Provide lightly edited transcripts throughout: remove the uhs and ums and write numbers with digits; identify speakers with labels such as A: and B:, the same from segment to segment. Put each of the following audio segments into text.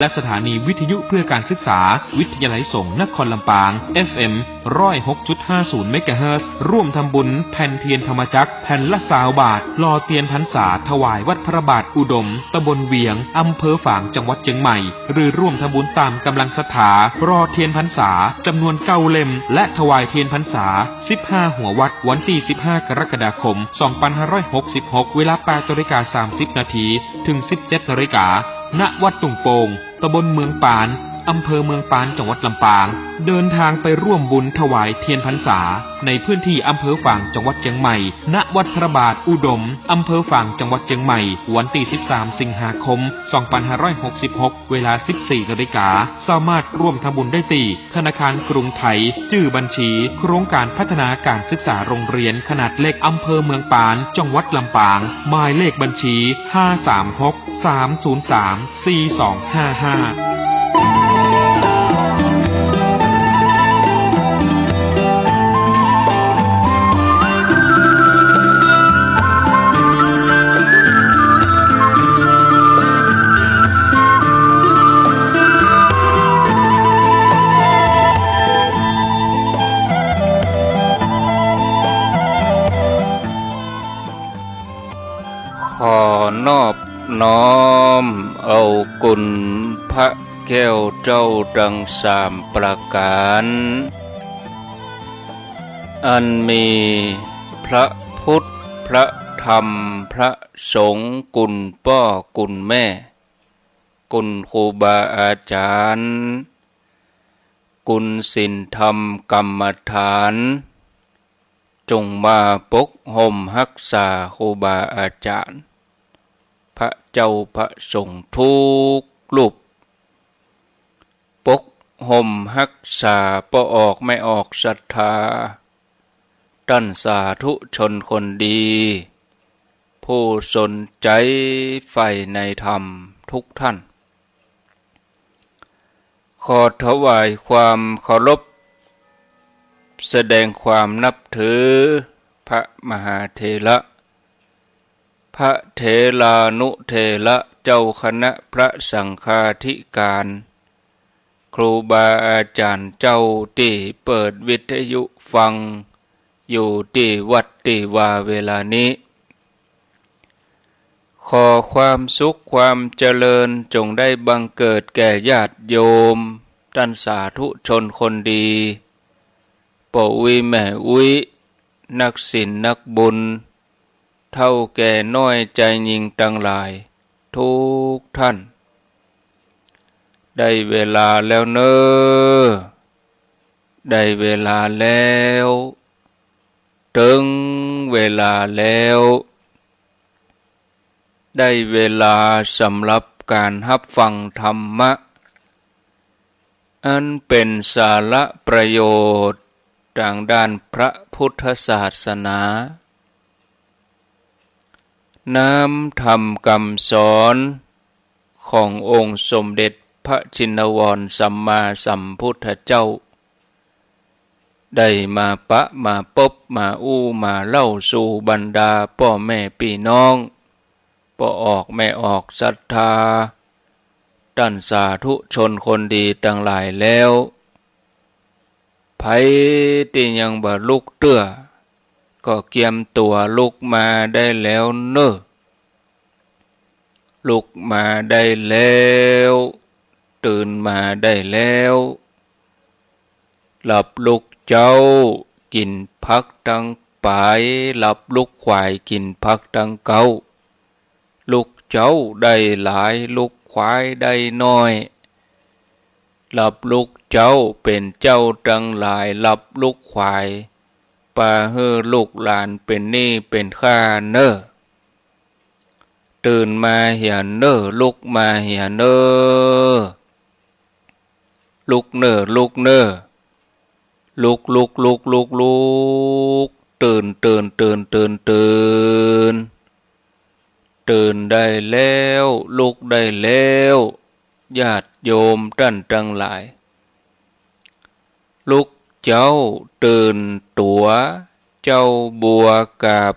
A: และสถานีวิทยุเพื่อการศึกษาวิทยาลัยสงฆ์นครลำปาง FM 106.50 เมกะเฮิรตซ์ร่วมทำบุญแผ่นเทียนธรรมจักรแผ่นละ20 บาทรอเตียนพรรษาถวายวัดพระบาทอุดมตำบลเวียงอำเภอฝางจังหวัดเชียงใหม่หรือร่วมทำบุญตามกำลังศรัทธารอเทียนพรรษาจำนวน9 เล่มและถวายเทียนพรรษา15หัววัดวันที่15กรกฎาคม2566เวลา 8:30 นาทีถึง 17 นาฬิกาณวัดตุ่งโป่งตำบลเมืองปานอำเภอเมืองปานจังหวัดลำปางเดินทางไปร่วมบุญถวายเทียนพรรษาในพื้นที่อำเภอฝางจังหวัดเชียงใหม่ณวัดพระบาทอุดมอำเภอฝางจังหวัดเชียงใหม่วันที่13สิงหาคม2566เวลา 14 นาฬิกาสามารถร่วมทำบุญได้ที่ธนาคารกรุงไทยชื่อบัญชีโครงการพัฒนาการศึกษาโรงเรียนขนาดเล็กอำเภอเมืองปานจังหวัดลำปางหมายเลขบัญชี536 303 4255
B: ขอนอบน้อมเอากุณพระแก้วเจ้าดัง3 ประการอันมีพระพุทธพระธรรมพระสงฆ์กุณพ่อกุณแม่กุณครูบาอาจารย์กุณศีลธรรมกรรมฐานจงมาปกห่มรักษาครูบาอาจารย์พระเจ้าพระสงฆ์ทุกรูปปกห่มรักษาบ่ออกไม่ออกศรัทธาท่านสาธุชนคนดีผู้สนใจใฝ่ในธรรมทุกท่านขอถวายความเคารพแสดงความนับถือพระมหาเถระพระเถรานุเถระเจ้าคณะพระสังฆาธิการครูบาอาจารย์เจ้าที่เปิดวิทยุฟังอยู่ที่วัดที่ว่าเวลานี้ขอความสุขความเจริญจงได้บังเกิดแก่ญาติโยมท่านสาธุชนคนดีปู่วิแม่อุ้ยนักศีลนักบุญเท่าแก่น้อยใจยิงตั้งหลายทุกท่านได้เวลาแล้วเนอได้เวลาแล้วถึงเวลาแล้วได้เวลาสำหรับการรับฟังธรรมะอันเป็นสาระประโยชน์ทางด้านพระพุทธศาสนาน้ำธรรมคำสอนขององค์สมเด็จพระชินวรสัมมาสัมพุทธเจ้าได้มาปะมาพบมาอู้มาเล่าสู่บรรดาพ่อแม่พี่น้องบ่ออกแม่ออกศรัทธาท่านสาธุชนคนดีทั้งหลายแล้วไผที่ยังบ่ลุกเตื้อก็เกียมตัวลุกมาได้แล้วเนอะลุกมาได้แล้วตื่นมาได้แล้วหลับลุกเจ้ากินพักทั้งปลายหลับลุกควายกินพักทั้งเก้าลุกเจ้าได้หลายลุกควายได้น้อยหลับลุกเจ้าเป็นเจ้าทั้งหลายหลับลุกควายปาเฮอลูกหลานเป็นหนี้เป็นข้าเนอตื่นมาเหียเนอลุกมาเหียเนอลุกเนอลุกเนอลุกลุกลุกลุกลุกตื่นตื่นตื่นตื่นตื่นตื่นได้แล้วลุกได้แล้วญาติโยมท่านทั้งหลายลุกเจ้าตื่นตัวเจ้าบัวกาบ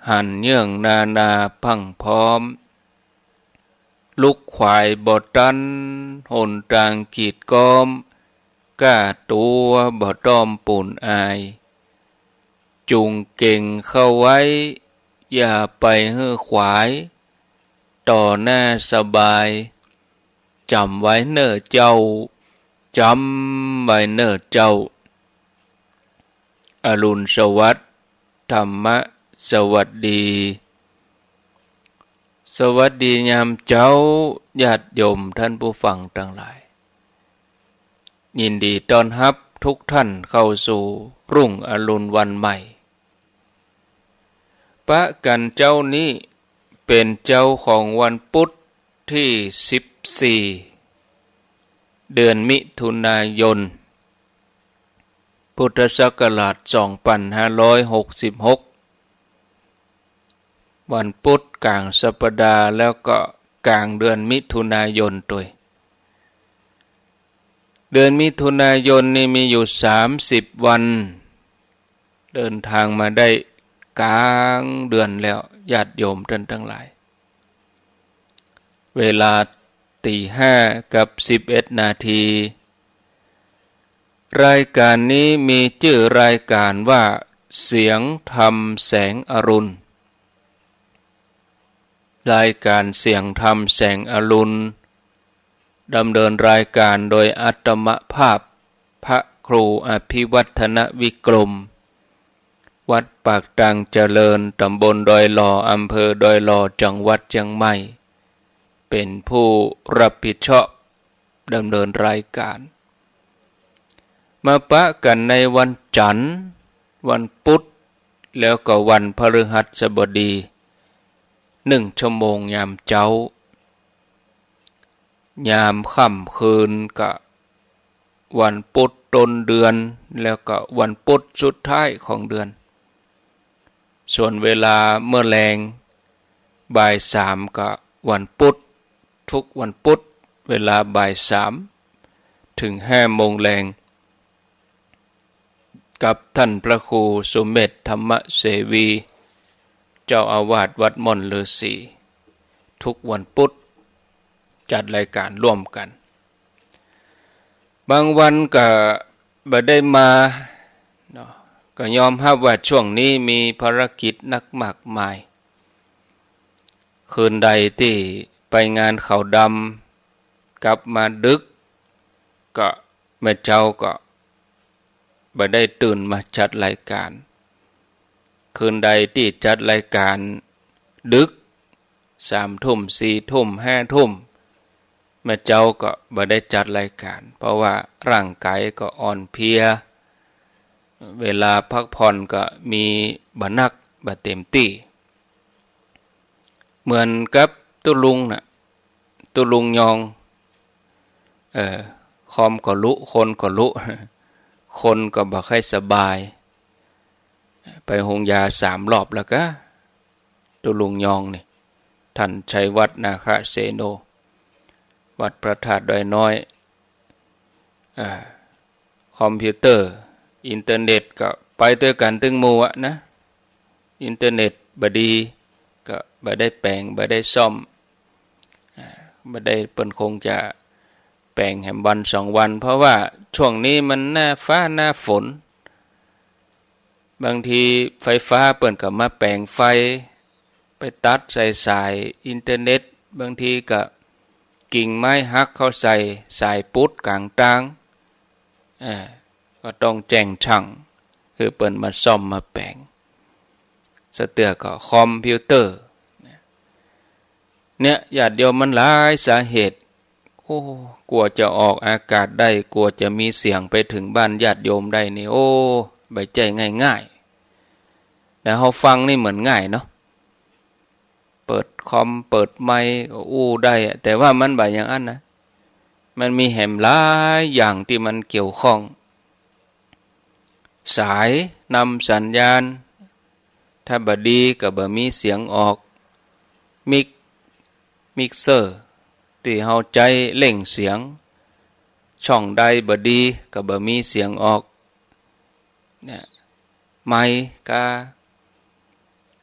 B: หันเยื่องนานาพังพร้อม ลูกควายบ่ตันหนทางกีดก้อมก้าตัวบ่ต้อมปุ่นอายจุงเก่งเข้าไว้อย่าไปเฮ้อขวายต่อหน้าสบายจำไว้เน้อเจ้าจำไว้เน้อเจ้าอรุณสวัสดิ์ธรรมะสวัสดีสวัสดียามเจ้าญาติโยมท่านผู้ฟังทั้งหลายยินดีต้อนรับทุกท่านเข้าสู่รุ่งอรุณวันใหม่ปะกันเจ้านี้เป็นเจ้าของวันพุธที่14เดือนมิถุนายนพุทธศักราช2566วันพุธกลางสัปดาห์แล้วก็กลางเดือนมิถุนายนตัวเดือนมิถุนายนนี่มีอยู่30วันเดินทางมาได้กลางเดือนแล้วญาติโยมท่านทั้งหลายเวลา5:11 นาทีรายการนี้มีชื่อรายการว่าเสียงธรรมแสงอรุณรายการเสียงธรรมแสงอรุณดำเนินรายการโดยอาตมภาพพระครูอภิวัฒนวิกรมวัดปากตังเจริญตำบลดอยหล่ออำเภอดอยหล่อจังหวัดเชียงใหม่เป็นผู้รับผิดชอบดำเนินรายการมาปะกันในวันจันทร์วันพุธแล้วก็วันพฤหัสบดี1 ชั่วโมงยามเจ้ายามค่ำคืนก็วันพุธต้นเดือนแล้วก็วันพุธสุดท้ายของเดือนส่วนเวลาเมื่อแลงบ่าย3ก็วันพุธทุกวันพุธเวลาบ่าย3ถึง5 โมงแลงกับท่านพระครูสุเมธธรรมเสวีเจ้าอาวาสวัดม่อนฤาษีทุกวันพุธจัดรายการร่วมกันบางวันก็บ่ได้มาเนาะก็ยอมรับว่าช่วงนี้มีภารกิจหนักมากมายคืนใดที่ไปงานเขาดำกลับมาดึกก็แม่เจ้าก็บ่ได้ตื่นมาจัดรายการคืนใดที่จัดรายการดึก3 ทุ่ม4 ทุ่ม5 ทุ่มแม่เจ้าก็บ่ได้จัดรายการเพราะว่าร่างกายก็อ่อนเพลียเวลาพักผ่อนก็มีบ่นักบ่เต็มที่เหมือนกับตุลุงน่ะตุลุงยองคอมก็ลุคนก็ลุคนก็บ่ค่อยสบายไปโรงยา3 รอบแล้วก็ตุลุงยองนี่ท่านชัยวัฒน์นาคเสโนวัดพระธาตุดอยน้อยคอมพิวเตอร์อินเทอร์เน็ตก็ไปด้วยกันตึงหมู่อะนะอินเทอร์เน็ตบ่ดีก็บ่ได้แปลงบ่ได้ซ่อมบ่ได้เปิ้นคงจะแปลงแหมวัน2 วันเพราะว่าช่วงนี้มันหน้าฟ้าหน้าฝนบางทีไฟฟ้าเปิ้นก็มาแปลงไฟไปตัดใส่สายอินเทอร์เน็ตบางทีก็กิ่งไม้หักเข้าใส่สายพุทธกลางตางก็ต้องแจ้งช่างคือเปิ้นมาซ่อมมาแปลงสเตือก็คอมพิวเตอร์เนี่ยญาติโยมมันหลายสาเหตุกลัวจะออกอากาศได้กลัวจะมีเสียงไปถึงบ้านญาติโยมได้นี่ใบใจง่ายๆแต่เฮาฟังนี่เหมือนง่ายเนาะเปิดคอมเปิดไมค์ก็ได้แต่ว่ามันบ่อย่างนั้นนะมันมีแหมหลายอย่างที่มันเกี่ยวข้องสายนำสัญญาณถ้าบ่ดีก็บ่มีเสียงออกมิกเซอร์ที่เฮาใจเล่งเสียงช่องใดบ่ดีก็บ่มีเสียงออกเนี่ยไมค์กา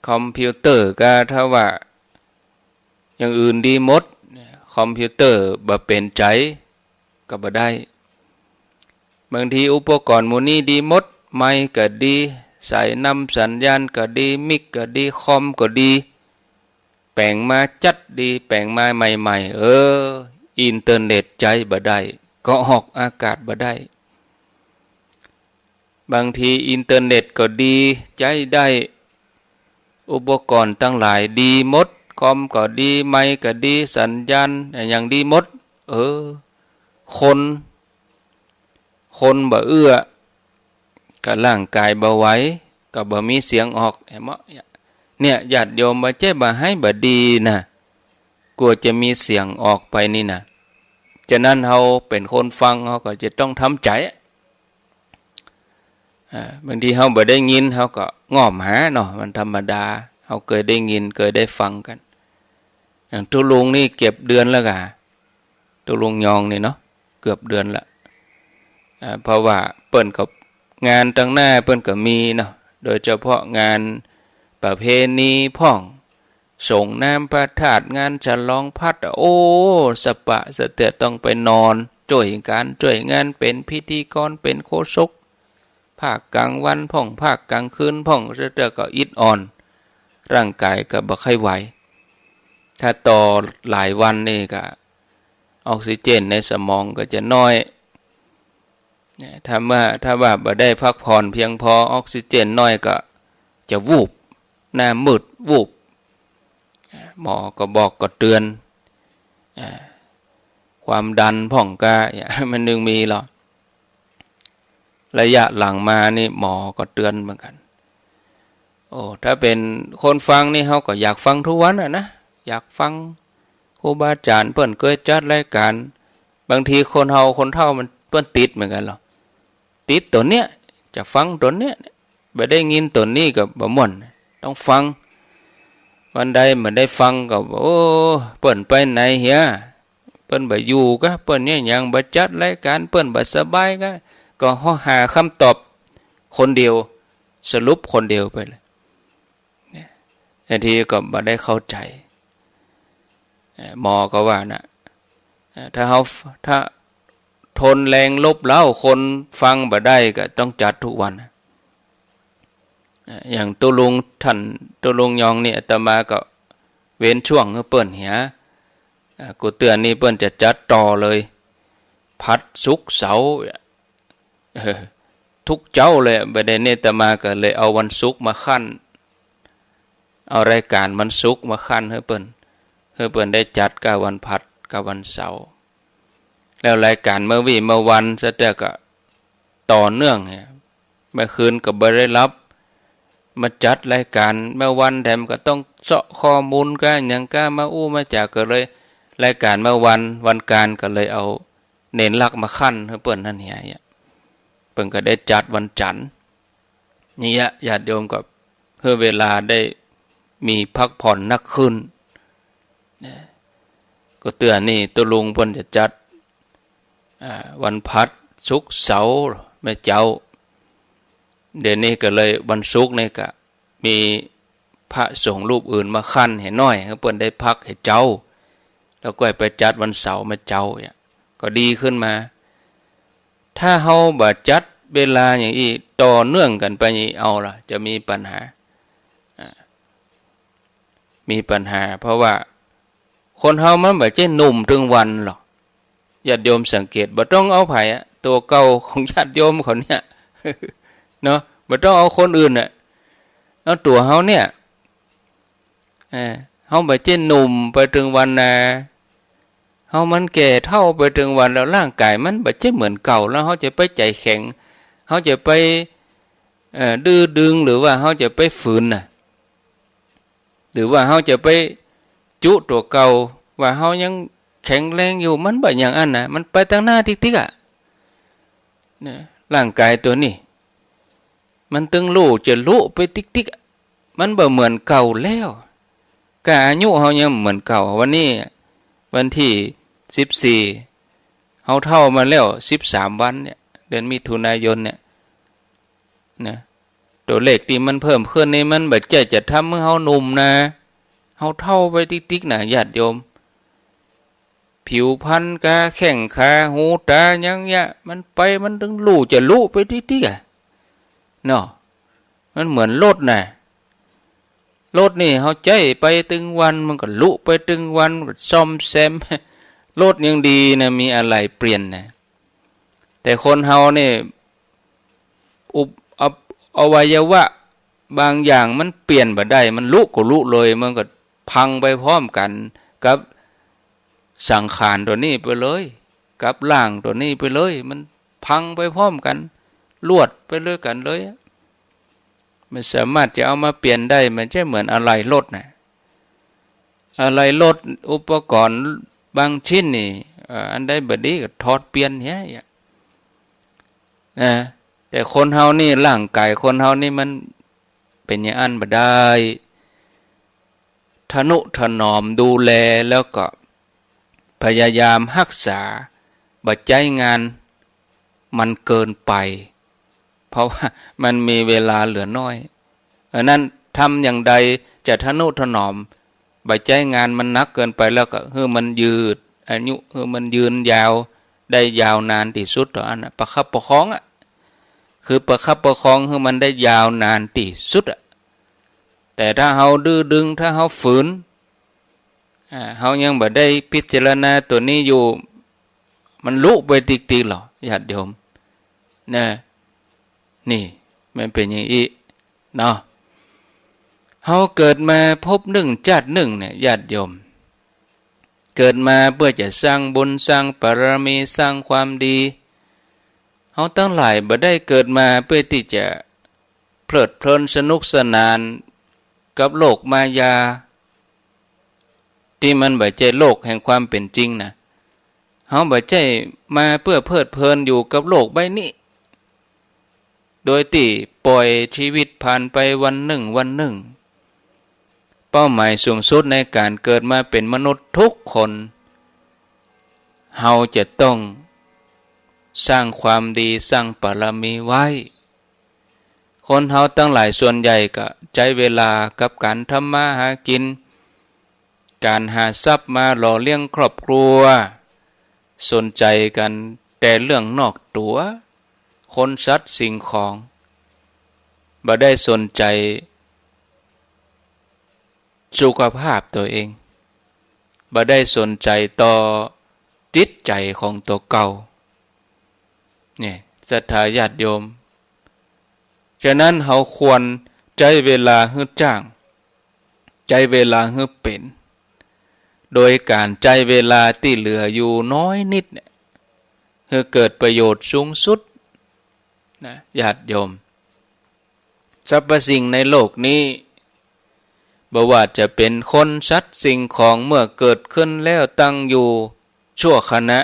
B: คอมพิวเตอร์กาถ้าว่าอย่างอื่นดีหมดค คอมพิวเตอร์บ่เป็นใจก็บ่ได้บางทีอุปกรณ์หมู่นี้ดีหมดไมค์ก็ดีสายนำสัญญาณก็ดีมิกก็ดีคอมก็ดีแปลงมาจัดดีแปลงมาใหม่ๆอินเทอร์เน็ตใจบ่ได้ก็ออกอากาศบ่ได้บางทีอินเทอร์เน็ตก็ดีใจได้อุปกรณ์ตั้งหลายดีหมดคอมก็ดีไมค์ก็ดีสัญญาณอย่างดีหมดคนบ่เอื้อกับร่างกายบ่ไหวก็บ่มีเสียงออกเห็นมั้ยเนี่ยญาติโยมบ่เจ็บบ่ให้บ่ดีนะกลัวจะมีเสียงออกไปนี่นะฉะนั้นเฮาเป็นคนฟังเฮาก็จะต้องทำใจบางทีเฮาบ่ได้ยินเฮาก็ง้อมหาเนาะมันธรรมดาเฮาเคยได้ยินเคยได้ฟังกันอย่างตุลุงนี่เก็บเดือนแล้วกะตุลุงยองนี่เนาะเกือบเดือนละเพราะว่าเปิ้นกับงานตั้งหน้าเปิ้นก็มีเนาะโดยเฉพาะงานประเพณีพ่องส่งน้ำพระธาตุงานฉลองพัดสปะสะเตือต้องไปนอนช่วยงานเป็นพิธีกรเป็นโฆษกภาคกลางวันพ่องภาคกลางคืนพ่องสะเตือก็อิดอ่อนร่างกายก็บ่ค่อยไหวถ้าต่อหลายวันนี่ก็ออกซิเจนในสมองก็จะน้อยถ้าว่าบ่ได้พักผ่อนเพียงพอออกซิเจนน้อยก็จะวูบหน้ามืดวูบหมอก็บอกก็เตือนความดันพ่องกะมันนึงมีหรอระยะหลังมานี่หมอก็เตือนเหมือนกันถ้าเป็นคนฟังนี่เฮาก็อยากฟังทุกวันนะอยากฟังครูบาอาจารย์เพิ่นเคยจัดรายการบางทีคนเฒ่ามันเพิ่นติดเหมือนกันหรอติดตัวเนี้ยจะฟังตัวเนี้ยบ่ได้ยินตัวนี้ก็บ่ม่วนต้องฟังวันใดมันได้ฟังก็เปิ้นไปไหนเหียเปิ้นบ่อยู่กะเปิ้นเนี่ยยังบ่จัดรายการเปิ้นบ่สบายก็หาคำตอบคนเดียวสรุปคนเดียวไปเลยบางทีก็บ่ได้เข้าใจหมอก็ว่านะถ้าทนแรงลบเล้าคนฟังบ่ได้ก็ต้องจัดทุกวันอย่างตุลุงยองนี่อาตมาก็เว้นช่วงให้เปิ้นเหียกูเตือนนี่เปิ้นจะจัดต่อเลยพัดศุกร์เสาร์ทุกเจ้าเลยบ่ได้นี่อาตมาก็เลยเอาวันศุกร์มาคั่นเอารายการวันศุกร์มาคั่นให้เปิ้นได้จัดกับวันพัดกับวันเสาร์แล้วรายการเมื่อวันซะแต่ก็ต่อเนื่องเมื่อคืนก็บ่ได้รับมาจัดรายการเมื่อวันแถมก็ต้องเจาะข้อมูลกันอย่างก้ามามาจากก็เลยรายการเมื่อวันการก็เลยเอาเน้นหลักมาคั่นให้เปิ้นนั่นเหียเปิ้นก็ได้จัดวันจันทร์นี่ญาติโยมก็เพื่อเวลาได้มีพักผ่อนนักขึ้นก็เตือนนี่ตุลุงเพิ่นจะจัดวันพัดศุกร์เสาร์แม่เจ้าเดี๋ยวนี้ก็เลยวันศุกร์นี่ก็มีพระสงฆ์รูปอื่นมาคั่นให้น้อยให้เพิ่นได้พักให้เจ้าแล้วก็ไปจัดวันเสาร์แม่เจ้าก็ดีขึ้นมาถ้าเฮาบ่จัดเวลาอย่างนี้ต่อเนื่องกันไปนี่เอาล่ะจะมีปัญหาเพราะว่าคนเฮามันบ่ใช่หนุ่มถึงวันหรอกญาติโยมสังเกตบ่ต้องเอาไผตัวเก่าของญาติโยมเขาเนี่ยเนาะบ่ต้องเอาคนอื่นเอาตัวเฮาเนี่ยเฮาบ่ใช่หนุ่มไปถึงวันเฮามันแก่เฒ่าไปถึงวันแล้วร่างกายมันบ่ใช่เหมือนเก่าแล้วเฮาจะไปใจแข็งเฮาจะไปดื้อดึงหรือว่าเฮาจะไปฝืนหรือว่าเฮาจะไปจุตัวเก่าว่าเฮายังแข็งแรงอยู่มันบ่อย่างอันมันไปทางหน้าติ๊กๆร่างกายตัวนี้มันตึงลู่จะลุไปติ๊กๆมันบ่เหมือนเก่าแล้วกะอายุเฮายังเหมือนเก่าวันนี้วันที่14เฮาเท่ามาแล้ว13วันเนี่ยเดือนมิถุนายนเนี่ยนะตัวเลขที่มันเพิ่มขึ้นนี่มันบ่ใช่จะทำให้เฮาหนุ่มนะเฮาเท่าไปติ๊กๆนะญาติโยม ผิวพรรณกาแข้งขาหูตายังเงี้ยมันไปมันถึงรู้จะรู้ไปที่ๆอ่ะเนาะมันเหมือนรถน่ะรถนี่เฮาใจไปตึงวันมันก็ลุไปตึงวันมันก็ซ่อมแซมรถยังดีนะมีอะไรเปลี่ยนนะแต่คนเฮานี่อวัยวะบางอย่างมันเปลี่ยนบ่ได้มันลุก็ลุเลยมันก็พังไปพร้อมกันกับสังขารตัวนี้ไปเลยกับร่างตัวนี้ไปเลยมันพังไปพร้อมกันลวดไปเลยกันเลยไม่สามารถจะเอามาเปลี่ยนได้มันใช่เหมือนอะไรรถนะอะไรรถอุปกรณ์บางชิ้นนี่อันใดบ่ดีก็ถอดเปลี่ยนเนี้ยนะแต่คนเฮานี่ร่างกายคนเฮานี่มันเป็นอย่างอันบ่ได้ทนุถนอมดูแลแล้วก็พยายามรักษาบ่ใจงานมันเกินไปเพราะว่ามันมีเวลาเหลือน้อยเพราะนั้นทำอย่างใดจะทนุถนอมบ่ใจงานมันนักเกินไปแล้วก็ให้มันยืดอายุให้มันยืนยาวได้ยาวนานที่สุดต่ออันน่ะประคับประคองอ่ะคือประคับประคองให้มันได้ยาวนานที่สุดอ่ะแต่ถ้าเฮาดื้อดึงถ้าเฮาฝืนเฮายังบ่ได้พิจารณาตัวนี้อยู่มันลุไปติกๆหรอญาติโยมนะนี่มันเป็นอย่างนี้เนาะเฮาเกิดมาพบหนึ่งชาติหนึ่งเนี่ยญาติโยมเกิดมาเพื่อจะสร้างบุญสร้างบารมีสร้างความดีเฮาทั้งหลายบ่ได้เกิดมาเพื่อที่จะเพลิดเพลินสนุกสนานกับโลกมายาที่มันบ่ใช่โลกแห่งความเป็นจริงนะเฮาบ่ใช่มาเพื่อเพลิดเพลินอยู่กับโลกใบนี้โดยที่ปล่อยชีวิตผ่านไปวันหนึ่งเป้าหมายสูงสุดในการเกิดมาเป็นมนุษย์ทุกคนเฮาจะต้องสร้างความดีสร้างบารมีไว้คนเฮาตั้งหลายส่วนใหญ่ก็ใช้เวลากับการทำมาหากินการหาทรัพย์มาหล่อเลี้ยงครอบครัวสนใจกันแต่เรื่องนอกตัวคนสัตว์สิ่งของบ่ได้สนใจสุขภาพตัวเองบ่ได้สนใจต่อจิตใจของตัวเก่าเนี่ยศรัทธาญาติโยมฉะนั้นเราควรใจเวลาให้จ้างใจเวลาให้เป็นโดยการใจเวลาที่เหลืออยู่น้อยนิดเนี่ยให้เกิดประโยชน์สูงสุดนะญาติโยมสรรพสิ่งในโลกนี้บ่ว่าจะเป็นคนสัตว์สิ่งของเมื่อเกิดขึ้นแล้วตั้งอยู่ชั่วขณะ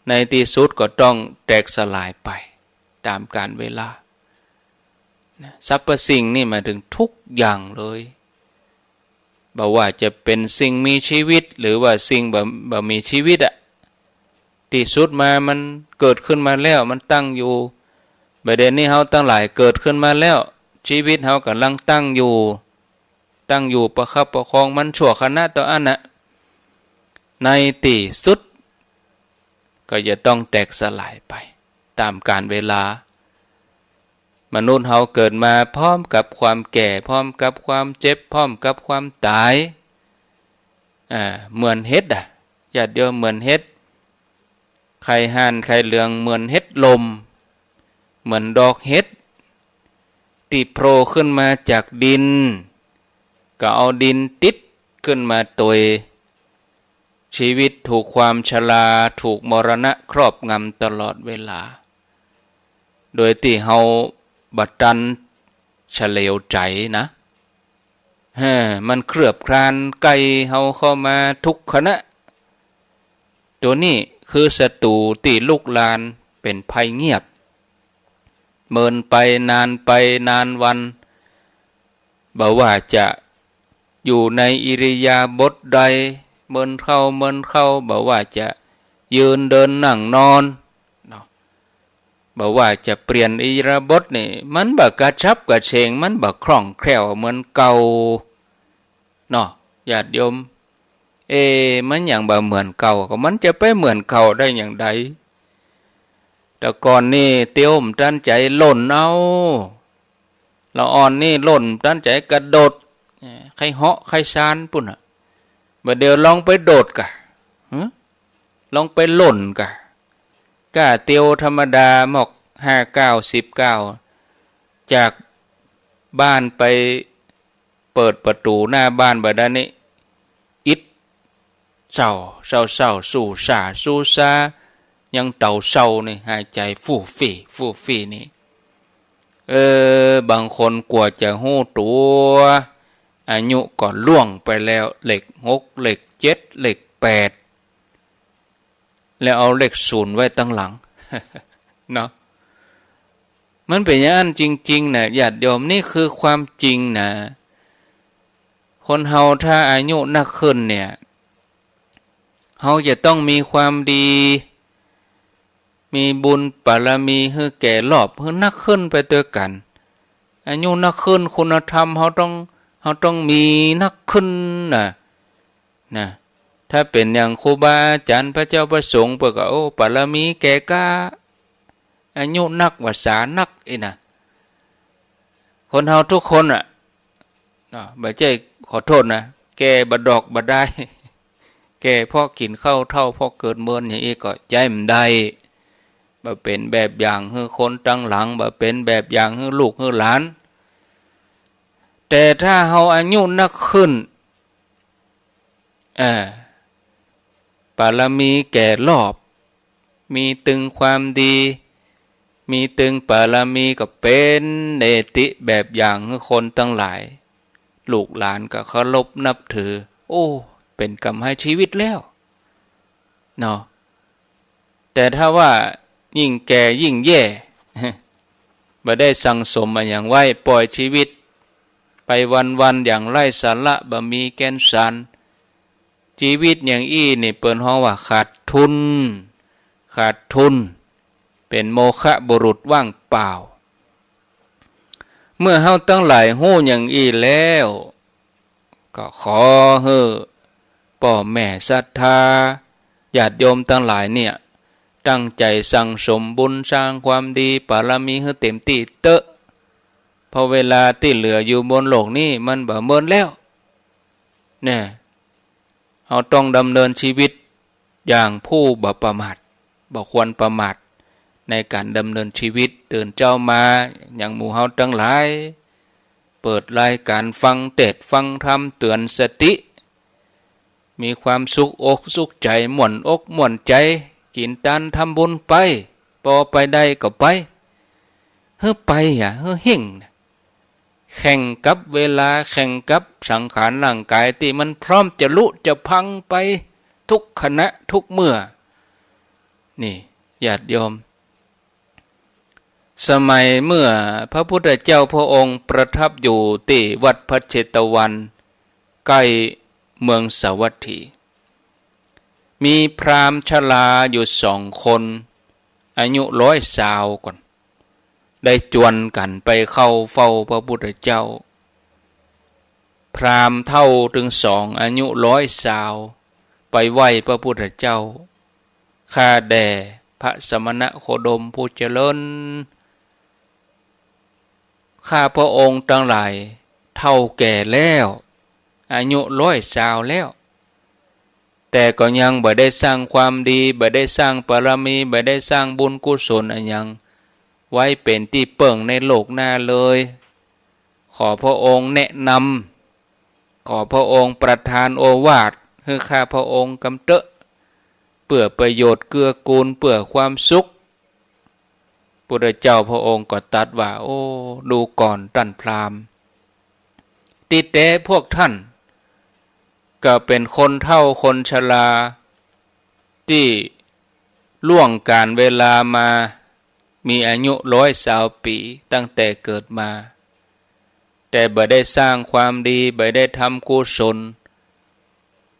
B: ในที่สุดก็ต้องแตกสลายไปตามกาลเวลาสรรพสิ่งนี่หมายถึงทุกอย่างเลยบ่ว่าจะเป็นสิ่งมีชีวิตหรือว่าสิ่งบ่มีชีวิตอะที่สุดมามันเกิดขึ้นมาแล้วมันตั้งอยู่ประเด็นนี้เฮาตั้งหลายเกิดขึ้นมาแล้วชีวิตเฮากำลังตั้งอยู่ประคับประคองมันชั่วขณะต่ออันน่ะในที่สุดก็จะต้องแตกสลายไปตามกาลเวลามนุษย์เฮาเกิดมาพร้อมกับความแก่พร้อมกับความเจ็บพร้อมกับความตายเหมือนเห็ดญาติโยมเหมือนเห็ดไข่ห่านไข่เหลืองเหมือนเห็ดลมเหมือนดอกเห็ดที่โผล่ขึ้นมาจากดินก็เอาดินติดขึ้นมาตวยชีวิตถูกความชราถูกมรณะครอบงำตลอดเวลาโดยที่เฮาบัดดันเฉลียวใจนะมันเคลือบคลานไกลเฮาเข้ามาทุกขณะตัวนี้คือศัตรูที่ลุกลานเป็นภัยเงียบเมินไปนานวันบ่ว่าจะอยู่ในอิริยาบถใดเมินเข้าบ่ว่าจะยืนเดินนั่งนอนบ่ว่าจะเปลี่ยนอิริยาบถนี่มันบ่กระชับกระเฉงมันบ่คล่องแคล่วเหมือนเก่าเนาะญาติโยม มันอย่างบ่เหมือนเก่าก็มันจะไปเหมือนเก่าได้อย่างใดแต่ก่อนนี่เตี้ยวมตั้นใจหล่นเอาละอ่อนนี่หล่นตั้นใจกระโดดใครเหาะใครซานปุ่นอ่ะบ่เดี๋ยวลองไปโดดกะลองไปหล่นกะก้าเตียวธรรมดาหมอก59 19จากบ้านไปเปิดประตูหน้าบ้านบ่ได้นี่อิดเศร้าสู่ซายังเต่าเศร้านี่หายใจฟู่ฟี่นี่บางคนกว่าจะหู้ตัวอายุก่อนล่วงไปแล้วเลข6เลข7เลข8แล้วเอาเลข0ไว้ตั้งหลัง เนาะมันเป็นอย่างนั้นจริงๆนะญาติโยมนี่คือความจริงนะคนเฮาถ้าอายุนักขึ้นเนี่ยเฮาจะต้องมีความดีมีบุญบารมีให้แก่รอบให้นักขึ้นไปด้วยกันอายุนักขึ้นคุณธรรมเฮาต้องมีนักขึ้นนะถ้าเป็นอย่างครูบาอาจารย์พระเจ้าประสงค์เปิดก็บารมีแก่กล้าอายุนักวาสานักนะคนเฮาทุกคนบ่ใช่ขอโทษนะแก่บ่ดอกบ่ได้แก่พอกินข้าวเท่าพอเกิดเมินอย่างนี้ก็ใจมันได้บ่เป็นแบบอย่างให้คนตั้งหลังบ่เป็นแบบอย่างให้ลูกให้หลานแต่ถ้าเฮาอายุนักขึ้นบารมีแก่รอบมีตึงความดีมีตึงบารมีก็เป็นเนติแบบอย่างให้คนตั้งหลายลูกหลานก็เคารพนับถือเป็นกรรมให้ชีวิตแล้วเนาะแต่ถ้าว่ายิ่งแก่ยิ่งแย่ บ่ได้สั่งสมมาอย่างไว้ปล่อยชีวิตไปวันๆอย่างไร้สาระบ่มีแก่นสารชีวิตอย่างนี่เปิ้นฮ้องว่าขาดทุนเป็นโมฆะบุรุษว่างเปล่าเมื่อเฮาตั้งหลายฮู้อย่างแล้วก็ขอให้พ่อแม่ศรัทธาญาติโยมทั้งหลายเนี่ยตั้งใจสั่งสมบุญสร้างความดีบารมีให้เต็มที่เตอะพอเวลาที่เหลืออยู่บนโลกนี้มันบ่เมินแล้วเนี่ยเราต้องดำเนินชีวิตอย่างผู้บ่ประมาทบ่ควรประมาทในการดำเนินชีวิตตื่นเจ้ามาอย่างหมู่เฮาทั้งหลายเปิดรายการฟังเทศน์ฟังธรรมเตือนสติมีความสุขอกสุขใจม่วนอกม่วนใจกินทานทำบุญไปพอไปได้ก็ไปเฮ้อไปเฮ้อเฮงแข่งกับเวลาแข่งกับสังขารร่างกายที่มันพร้อมจะลุจะพังไปทุกขณะทุกเมื่อนี่ญาติโยมสมัยเมื่อพระพุทธเจ้าพระองค์ประทับอยู่ที่วัดพระเชตวันใกล้เมืองสาวัตถีมีพราหมณ์ชราอยู่2 คนอายุ100 ก่อนได้จวนกันไปเข้าเฝ้าพระพุทธเจ้าพราหมณ์เท่าถึง2อายุ100 ไปไหว้พระพุทธเจ้าข้าแด่พระสมณโคดมผู้เจริญข้าพระองค์ทั้งหลายเท่าแก่แล้วอายุ100 แล้วแต่ก็ยังบ่ได้สร้างความดีบ่ได้สร้างบารมีบ่ได้สร้างบุญกุศลอันยังไว้เป็นที่เปิ่งในโลกหน้าเลยขอพระองค์แนะนำขอพระองค์ประทานโอวาทให้ข้าพระองค์กำเตอะเพื่อประโยชน์เกื้อกูลเพื่อความสุขพุทธเจ้าพระองค์ก็ตรัสว่าดูก่อนท่านพราหมณ์ติเตพวกท่านก็เป็นคนเฒ่าคนชราที่ล่วงการเวลามามีอายุ120 ปีตั้งแต่เกิดมาแต่บ่ได้สร้างความดีบ่ได้ทำกุศล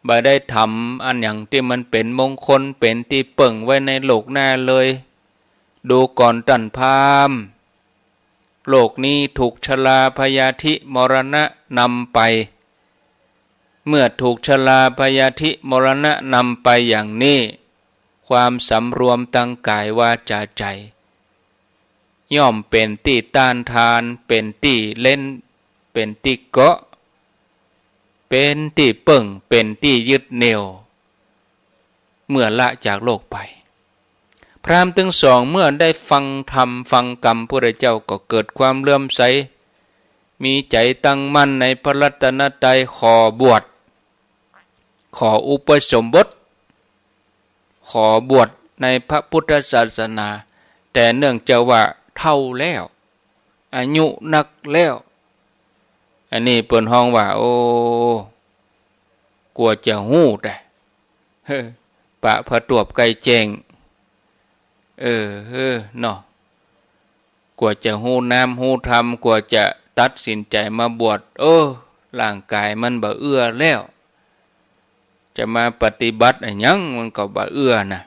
B: บ่ได้ทำอันอย่างที่มันเป็นมงคลเป็นที่เปิ่งไว้ในโลกหน้าเลยดูก่อนท่านพราหมณ์โลกนี้ถูกชราพยาธิมรณะนำไป เมื่อถูกชราพยาธิมรณะนำไปอย่างนี้ความสำรวมตั้งกายวาจาใจย่อมเป็นที่ต้านทานเป็นที่เล่นเป็นที่เกาะเป็นที่เปิ่งเป็นที่ยึดเหนี่ยวเมื่อละจากโลกไปพราหมณ์ทั้งสองเมื่อได้ฟังธรรมฟังกรรมพระเจ้าก็เกิดความเลื่อมใสมีใจตั้งมั่นในพระรัตนตรัยขอบวชขออุปสมบทขอบวชในพระพุทธศาสนาแต่เนื่องจากว่าเฒ่าแล้วอายุนักแล้วอันนี้เปิ้นห้องว่าโอ้กลัวจะหู้แต่ปะพระตวบไก่แจงเนาะกว่าจะหู้น้ำหู้ธรรมกว่าจะตัดสินใจมาบวชร่างกายมันบ่เอื้อแล้วจะมาปฏิบัติอะไรยังมันก็บ่เอื้อนะ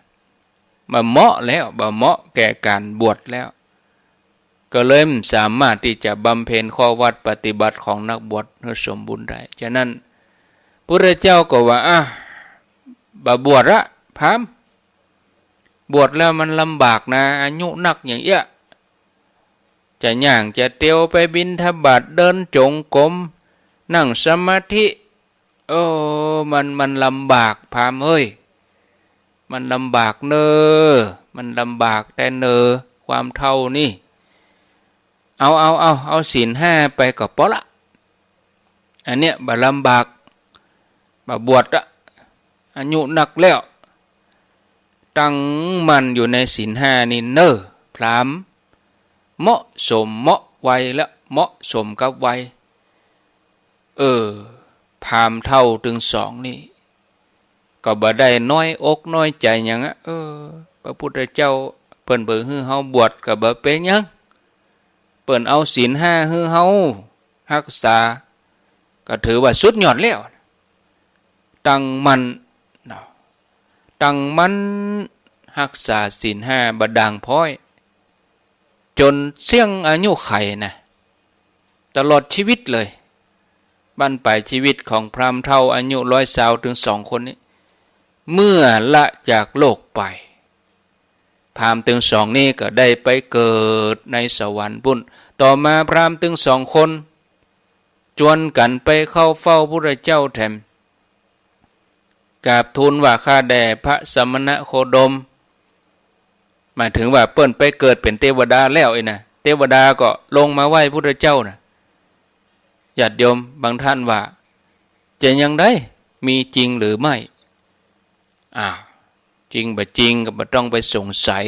B: มาเหมาะแล้วบ่เหมาะแก่การบวชแล้วก็เลยสามารถที่จะบำเพ็ญข้อวัดปฏิบัติของนักบวชให้สมบูรณ์ได้ฉะนั้นพระเจ้าก็ว่าบ่บวชละพราหมณ์บวชแล้วมันลำบากนะอายุนักอย่างเอี้ยจะย่างจะเตียวไปบิณฑบาตเดินจงกรมนั่งสมาธิมันลำบากพราหมณ์เอ้ยมันลำบากมันลำบากแต่ความเท่านี่เอาศีล5ไปก็พอละอันเนี้ยบ่ลำบากบ่บวชละอายุนักแล้วตั้งมันอยู่ในศีล5นี่พราหมณ์เหมาะสมเหมาะวัยและเหมาะสมกับวัยพราหมณ์เท่าถึง2นี่ก็บ่ได้น้อยอกน้อยใจหยังพระพุทธเจ้าเพิ่นบ่ฮือเฮาบวชก็บ่เป็นหยังเปิ้นเอาศีล5ฮือเฮารักษาก็ถือว่าสุดยอดแล้วตั้งมันรักษาศีล5บ่ด่างพร้อยจนเสี่ยงอายุไขนะตลอดชีวิตเลยบั้นปลายชีวิตของพราหมณ์เฒ่าอายุ120ถึง2คนนี้เมื่อละจากโลกไปพราหมณ์ถึง2นี้ก็ได้ไปเกิดในสวรรค์บุญต่อมาพราหมณ์ถึง2คนจวนกันไปเข้าเฝ้าพระเจ้าแถมกราบทูลว่าข้าแด่พระสมณโคดมหมายถึงว่าเปิ้นไปเกิดเป็นเทวดาแล้วนะเทวดาก็ลงมาไหว้พระเจ้านะญาติโยมบางท่านว่าจะยังได้มีจริงหรือไม่จริงบ่จริงก็บ่ต้องไปสงสัย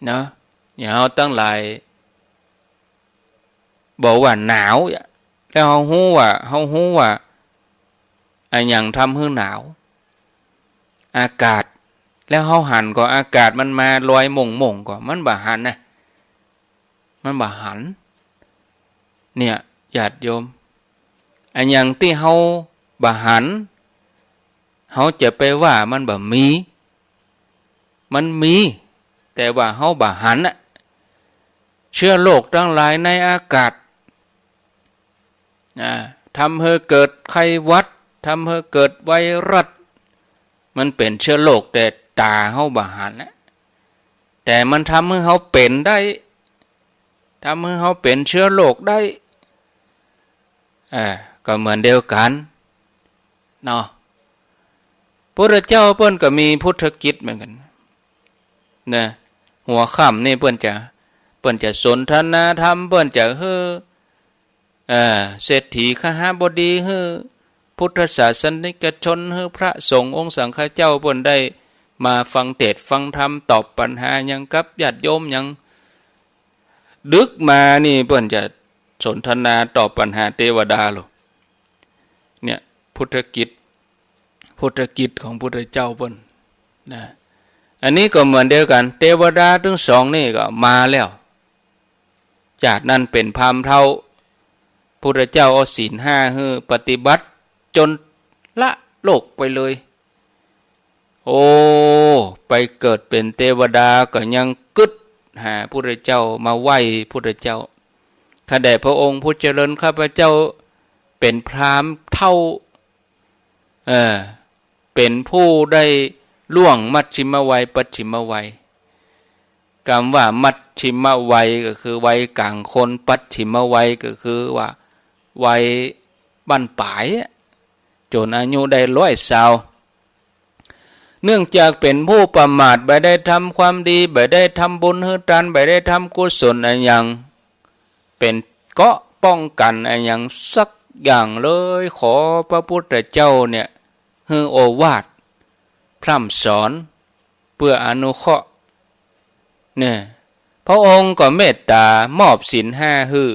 B: นะอย่าเอาตั้งหลายบอกว่าหนาวแล้วเฮาฮู้ว่าอันหยังทำให้หนาวอากาศแล้วเฮาหันก็อากาศมันมาลอยม่งก็มันบ่หันนะมันบ่หันเนี่ยญาติโยมอันหยังที่เฮาบ่หันเฮาจะไปว่ามันบ่มีมันมีแต่ว่าเฮาบ่หันเชื้อโรคทั้งหลายในอากาศทำให้เกิดไข้หวัดทำให้เกิดไวรัสมันเป็นเชื้อโรคแต่ตาเฮาบ่หันแต่มันทำให้เฮาเป็นได้ทำให้เฮาเป็นเชื้อโรคได้ก็เหมือนเดียวกันเนาะพระเจ้าเพิ่นก็มีพุทธกิจเหมือนกันนะหัวค่ำนี่เพิ่นจะสนทนาธรรมเพิ่นจะเศรษฐีคหบดีพุทธศาสนิกชนพระสงฆ์องค์สังฆเจ้าเพิ่นได้มาฟังเทศน์ฟังธรรมตอบปัญหาหยังกับญาติโยมหยังดึกมานี่เพิ่นจะสนทนาตอบปัญหาเทวดาโลเนี่ยพุทธกิจของพุทธเจ้าเพิ่นนะอันนี้ก็เหมือนเดียวกันเทวดาทั้ง2นี่ก็มาแล้วจากนั้นเป็นพราหมณ์เฒ่าพุทธเจ้าเอาศีล5ให้ปฏิบัติจนละโลกไปเลยไปเกิดเป็นเทวดาก็ยังกึดหาพุทธเจ้ามาไหว้พุทธเจ้าข้าแต่พระองค์ผู้เจริญข้าพเจ้า เป็นพราหมณ์เท่าเป็นผู้ได้ล่วงมัชชิมวัยปัจฉิมวัยคำว่ามัชชิมวัยก็คือวัยกลางคนปัจฉิมวัยก็คือว่าวัยบั้นปลายจนอายุได้100 เนื่องจากเป็นผู้ประมาทไม่ได้ทำความดีไม่ได้ทำบุญให้ทานไม่ได้ทำกุศลอะไรอย่างเป็นเกราะป้องกันอะไรอย่างสักอย่างเลยขอพระพุทธเจ้าเนี่ยให้โอวาทพร่ำสอนเพื่ออนุเคราะห์เนี่ยพระองค์ก็เมตตามอบศีล5ให้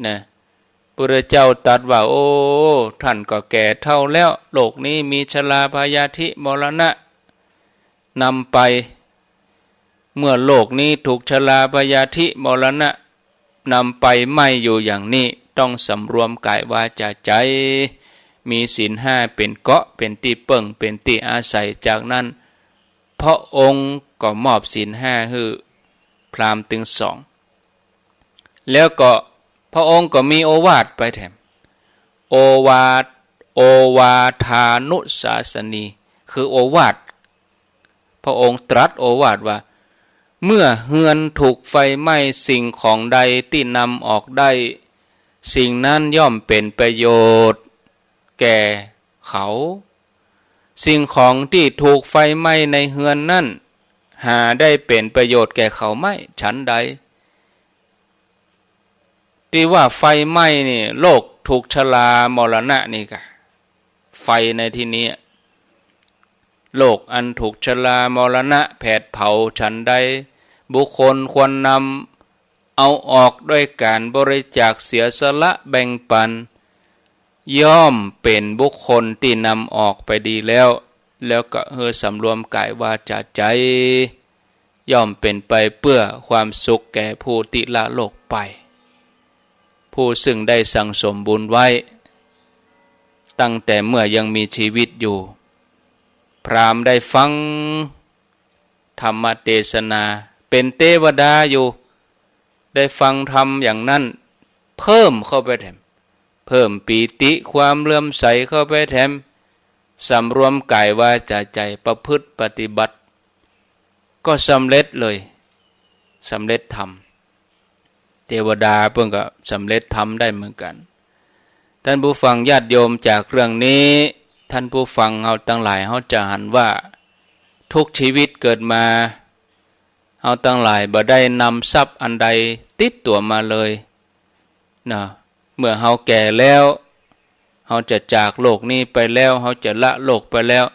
B: นะพระเจ้าตรัสว่าโอ้ท่านก็แก่เท่าแล้วโลกนี้มีชราพยาธิมรณะนำไปเมื่อโลกนี้ถูกชราพยาธิมรณะนำไปไม่อยู่อย่างนี้ต้องสำรวมกายวาจาใจมีศีล5เป็นเกราะเป็นที่เปิ่งเป็นที่อาศัยจากนั้นพระองค์ก็มอบศีล5ให้พราหมณ์ถึง2แล้วก็พระองค์ก็มีโอวาทไปแถมโอวาทานุสาสนีคือโอวาทพระองค์ตรัสโอวาทว่าเมื่อเฮือนถูกไฟไหม้สิ่งของใดที่นำออกได้สิ่งนั้นย่อมเป็นประโยชน์แก่เขาสิ่งของที่ถูกไฟไหม้ในเฮือนนั้นหาได้เป็นประโยชน์แก่เขาไม่ฉันใดที่ว่าไฟไหม้นี่โลกถูกชรามรณะนี่กะไฟในที่นี้โลกอันถูกชรามรณะแผดเผาฉันใดบุคคลควรนำเอาออกด้วยการบริจาคเสียสละแบ่งปันย่อมเป็นบุคคลที่นำออกไปดีแล้วก็สำรวมกายวาจาใจย่อมเป็นไปเพื่อความสุขแก่ผู้ที่ละโลกไปผู้ซึ่งได้สั่งสมบุญไว้ตั้งแต่เมื่อยังมีชีวิตอยู่พราหมณ์ได้ฟังธรรมเทศนาเป็นเทวดาอยู่ได้ฟังธรรมอย่างนั้นเพิ่มเข้าไปแถมเพิ่มปีติความเลื่อมใสเข้าไปแถมสำรวมกายวาจาใจประพฤติปฏิบัติก็สำเร็จเลยสำเร็จธรรมเทวดาเพิ่งก็สำเร็จธรรมได้เหมือนกันท่านผู้ฟังญาติโยมจากเรื่องนี้ท่านผู้ฟังเฮาทั้งหลายเฮาจะหันว่าทุกชีวิตเกิดมาเฮาทั้งหลายบ่ได้นำทรัพย์อันใดติดตัวมาเลยนะเมื่อเฮาแก่แล้วเฮาจะจากโลกนี้ไปแล้วเฮาจะละโลกไปแล้ว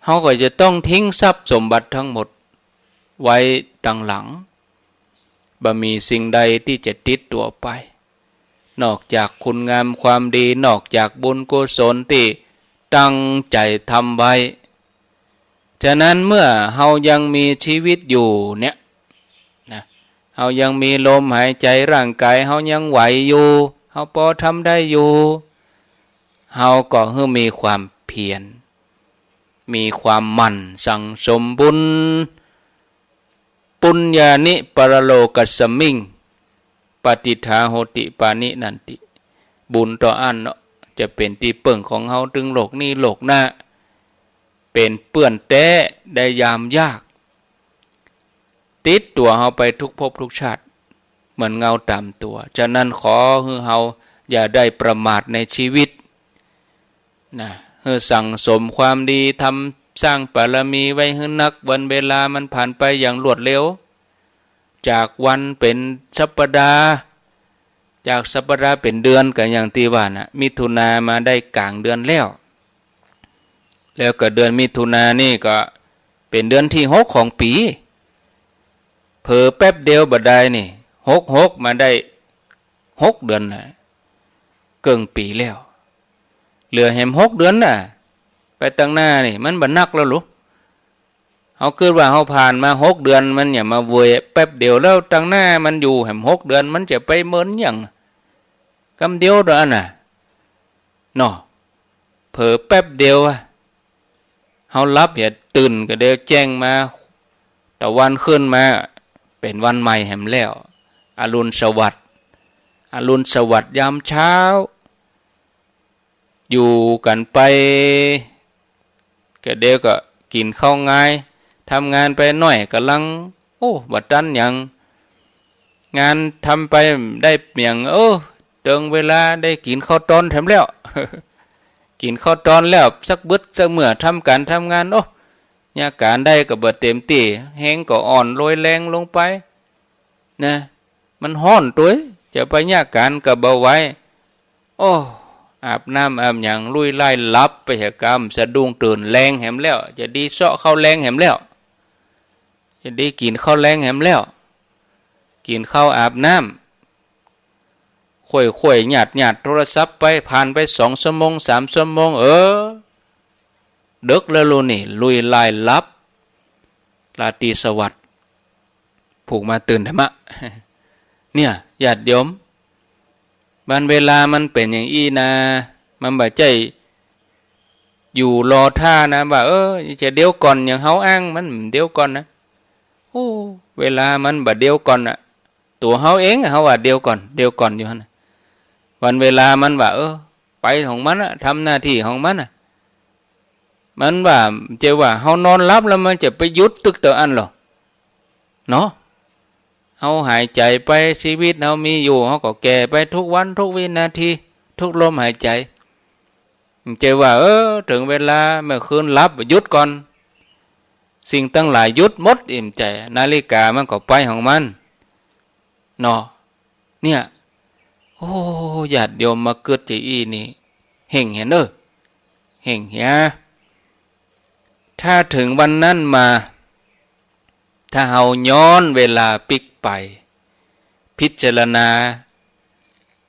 B: เฮาก็จะต้องทิ้งทรัพย์สมบัติทั้งหมดไว้ดังหลังบ่มีสิ่งใดที่จะติดตัวไปนอกจากคุณงามความดีนอกจากบุญกุศลที่ตั้งใจทำไว้ฉะนั้นเมื่อเฮายังมีชีวิตอยู่เนี่ยนะเฮายังมีลมหายใจร่างกายเฮายังไหวอยู่เฮาพอทำได้อยู่เฮาก็มีความเพียรมีความหมั่นสั่งสมบุญปุญญานิปรโลกัสสมิงปฏิทาโหติปานินันติบุญต่ออันเนาะจะเป็นที่เปิ่งของเฮาถึงโลกนี้โลกหน้าเป็นเปื้อนแต้ได้ยามยากติดตัวเฮาไปทุกภพทุกชาติเหมือนเงาตามตัวฉะนั้นขอให้เฮาอย่าได้ประมาทในชีวิตนะให้สั่งสมความดีทำสร้างบารมีไว้ให้นักวันเวลามันผ่านไปอย่างรวดเร็วจากวันเป็นสัปดาห์จากสัปดาห์เป็นเดือนกันอย่างที่ว่านะมิถุนามาได้กลางเดือนแล้วก็เดือนมิถุนานี่ก็เป็นเดือนที่6ของปีเผลอแป๊บเดียวบัดใดนี่66มาได้6เดือนน่ะเกินปีแล้วเหลือแหม6เดือนน่ะไปตั้งหน้านี่มันบ่นักแล้วลูกเฮาคิดว่าเฮาผ่านมา6เดือนมันอย่ามาเวยแป๊บเดียวแล้วตั้งหน้ามันอยู่แหม6เดือนมันจะไปเหมือนหยังคำเดียวเด้อน่ะเนาะเผลอแป๊บเดียวเฮาหลับอย่าตื่นก็เดี๋ยวแจ้งมาตะวันขึ้นมาเป็นวันใหม่แหมแล้วอรุณสวัสดิ์ อรุณสวัสดิ์ยามเช้าอยู่กันไปก็เดี๋ยวก็กินข้าวง่ายทำงานไปหน่อยกำลังโอ้บัดนั้นอย่างงานทำไปได้เมียงเติงเวลาได้กินข้าวตอนทำแล้ว กินข้าวตอนแล้วสักบึดสักเมื่อทำการทำงานยาการได้ก็บ่เต็มที่แห้งก็อ่อนโรยแรงลงไปนะมันห้อนตัวจะไปยาการก็บ่ไหวอาบน้ำอาบหยังลุยไล่ลับไปเหตุกรรมสะดุ้งตื่นแรงแหมแล้วจะดีเซาะเข้าแรงแหมแล้วจะดีกินข้าวแรงแหมแล้วกินข้าวอาบน้ำค่อยหยาดโทรศัพท์ไปผ่านไป2 ชั่วโมง3 ชั่วโมงดึกแล้วลูนี่ลุยไล่ลับราตรีสวัสดิ์ผูกมาตื่นธรรมะ เนี่ยญาติโยมบันเวลามันเป็นอย่างอี้นะมันบ่ใจอยู่รอท่านะว่าจะเดี๋ยวก่อนอย่างเฮาอ้างมันเดี๋ยวก่อนนะเวลามันบ่เดี๋ยวก่อนน่ะตัวเฮาเองเฮาว่าเดี๋ยวก่อนอยู่หั่นวันเวลามันว่าไปของมันน่ะทำหน้าที่ของมันน่ะมันว่าจะว่าเฮานอนหลับแล้วมันจะไปหยุดตึกตัวอันหรอเนาะเฮาหายใจไปชีวิตเฮามีอยู่เฮาก็แก่ไปทุกวันทุกวินาทีทุกลมหายใจจะว่าถึงเวลาเมื่อคืนหลับหยุดก่อนสิ่งทั้งหลายหยุดหมดอิ่มใจนาฬิกามันก็ไปของมันเนาะเนี่ยญาติโยมมาเกิดใจอีนี่เห่งเห็นเห่งเหียถ้าถึงวันนั้นมาถ้าเฮาย้อนเวลาปิกไปพิจารณา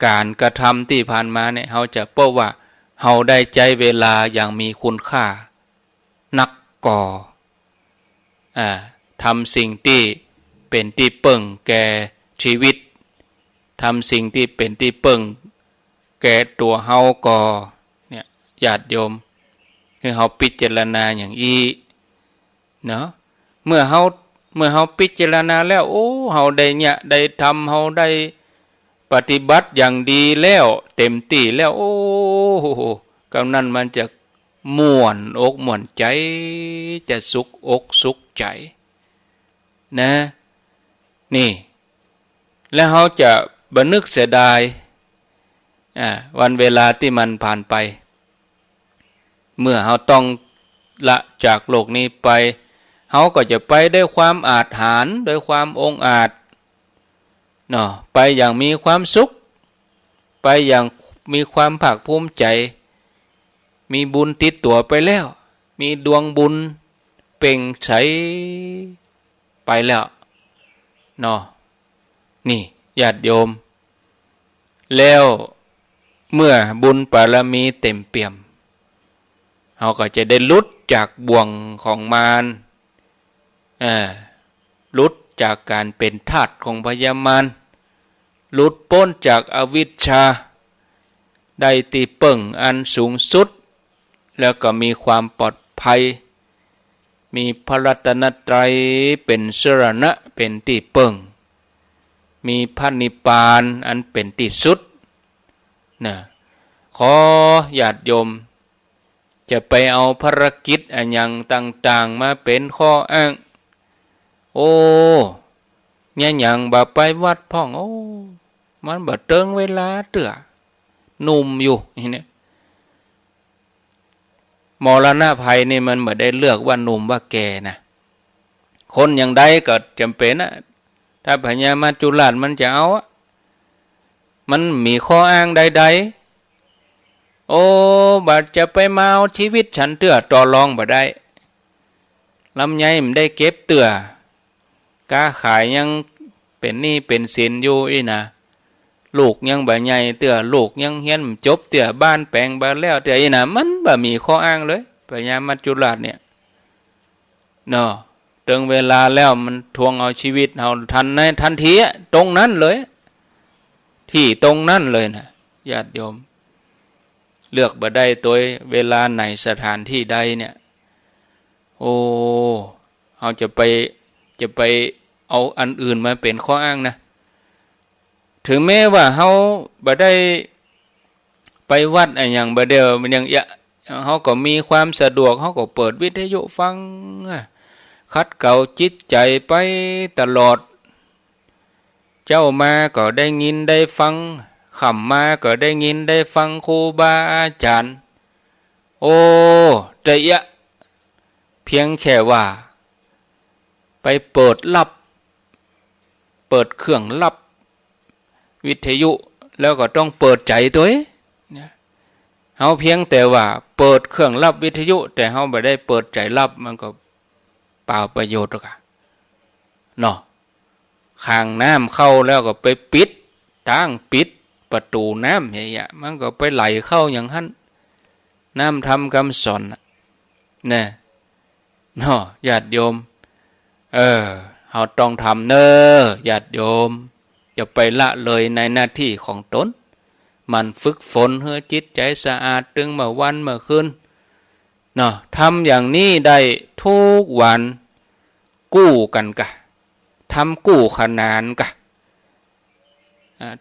B: การกระทำที่ผ่านมาเนี่ยเฮาจะพบว่าเฮาได้ใจเวลาอย่างมีคุณค่านักก่อทำสิ่งที่เป็นที่เปิ่งแก่ชีวิตทำสิ่งที่เป็นที่เปิ่งแก่ตัวเฮาก่อเนี่ยญาติโยมคือเฮาพิจารณาอย่างอีเนาะเมื่อเฮาพิจารณาแล้วเฮาได้เนี่ยได้ทำเฮาได้ปฏิบัติอย่างดีแล้วเต็มที่แล้วกำนั้นมันจะม่วนอกม่วนใจจะสุขอกสุขใจนะนี่แล้วเฮาจะบ่นึกเสียดายวันเวลาที่มันผ่านไปเมื่อเฮาต้องละจากโลกนี้ไปเฮาก็จะไปด้วยความอาจหาญด้วยความองอาจเนาะไปอย่างมีความสุขไปอย่างมีความภาคภูมิใจมีบุญติดตัวไปแล้วมีดวงบุญเป่งใสไปแล้วเนาะนี่ญาติโยมแล้วเมื่อบุญบารมีเต็มเปี่ยมเราก็จะได้หลุดจากบ่วงของมารหลุดจากการเป็นทาสของพยามารหลุดพ้นจากอวิชชาได้ที่เปิ่งอันสูงสุดแล้วก็มีความปลอดภัยมีพระรัตนตรัยเป็นสรณะเป็นที่เปิ่งมีพระนิพพานอันเป็นที่สุดนะขอญาติโยมจะไปเอาภารกิจอันยังต่างๆมาเป็นข้ออ้างเนี่ยยังบ่ไปวัดพ่องมันบ่เติงเวลาเตื้อหนุ่มอยู่นี่มรณะภัยนี่มันบ่ได้เลือกว่าหนุ่มว่าแก่นะคนอย่างใดก็จำเป็นนะถ้าพญามัจจุราชมันจะเอามันมีข้ออ้างใดๆบัดจะไปมาเอาชีวิตฉันเตื้อต่อรองบ่ได้ลำไยมันได้เก็บเตื้อกาขายยังเป็นหนี้เป็นสินอยู่อีนะลูกยังบ่ใหญ่เตื้อลูกยังเฮียนจบเตื้อบ้านแปลงบ้านแล้วเตื้ออีนะมันบ่มีข้ออ้างเลยพญามัจจุราชเนี่ยเนาะถึงเวลาแล้วมันทวงเอาชีวิตเราทันทีตรงนั้นเลยที่ตรงนั้นเลยนะญาติโยมเลือกบ่ได้ตัวเวลาไหนสถานที่ใดเนี่ยเราจะไปเอาอันอื่นมาเป็นข้ออ้างนะ ถึงแม้ว่าเฮาบ่ได้ไปวัดอะไรอย่างบ่เดียวมันยังเฮาก็มีความสะดวกเฮาก็เปิดวิทยุฟังคัดเกลาจิตใจไปตลอดเจ้ามาก็ได้ยินได้ฟังขำมาก็ได้ยินได้ฟังครูบาอาจารย์โอ้แต่เพียงแค่ว่าไปเปิดรับเปิดเครื่องรับวิทยุแล้วก็ต้องเปิดใจตัวเองเฮาเพียงแต่ว่าเปิดเครื่องรับวิทยุแต่เฮาไม่ได้เปิดใจรับมันก็เปล่าประโยชน์หรอกเนาะข้างน้ำเข้าแล้วก็ไปปิดตั้งปิดประตูน้ำอย่างเงี้ยมันก็ไปไหลเข้าอย่างนั้นน้ำทำคำสอนเนี่ยเนาะญาติโยมเฮาต้องทำเนอญาติโยมอย่าไปละเลยในหน้าที่ของตนมันฝึกฝนให้จิตใจสะอาดตึงเมื่อวันเมื่อคืนเนาะทำอย่างนี้ได้ทุกวันกู้กันกะทำกู้ขนานกะ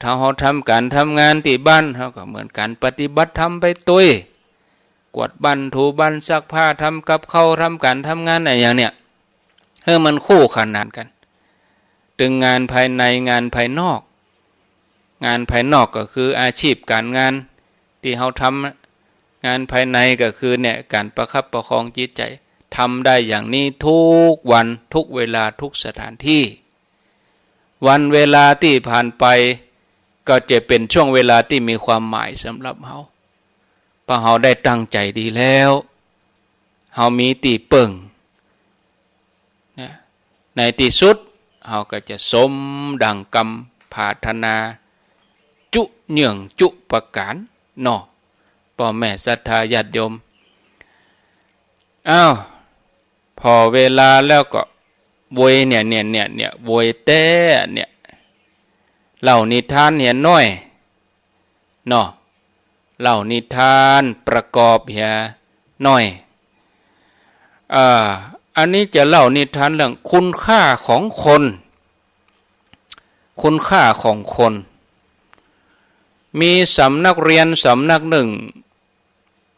B: ถ้าเราทำการทำงานที่บ้านเราก็เหมือนการปฏิบัติธรรมไปตุยกวาดบ้านถูบ้านซักผ้าทำกับข้าวทำการทำงานอะไรอย่างเนี้ยให้มันคู่ขนานกันถึงงานภายในงานภายนอกงานภายนอกก็คืออาชีพการงานที่เราทำงานภายในก็คือเนี่ยการประคับประคองจิตใจทำได้อย่างนี้ทุกวันทุกเวลาทุกสถานที่วันเวลาที่ผ่านไปก็จะเป็นช่วงเวลาที่มีความหมายสำหรับเราเพราะเราได้ตั้งใจดีแล้วเรามีตีเปิ่งในที่สุดเราก็จะสมดังกรรมปรารถนาจุเหนื่องจุประการเนาะพ่อแม่ศรัทธาญาติโยมพอเวลาแล้วก็โวยเนี่ยโวยแต่เนี่ยเล่านิทานเหียน้อยเนาะเล่านิทานประกอบเหียน้อยอันนี้จะเล่านิทานเรื่องคุณค่าของคนคุณค่าของคนมีสำนักเรียนสำนักหนึ่ง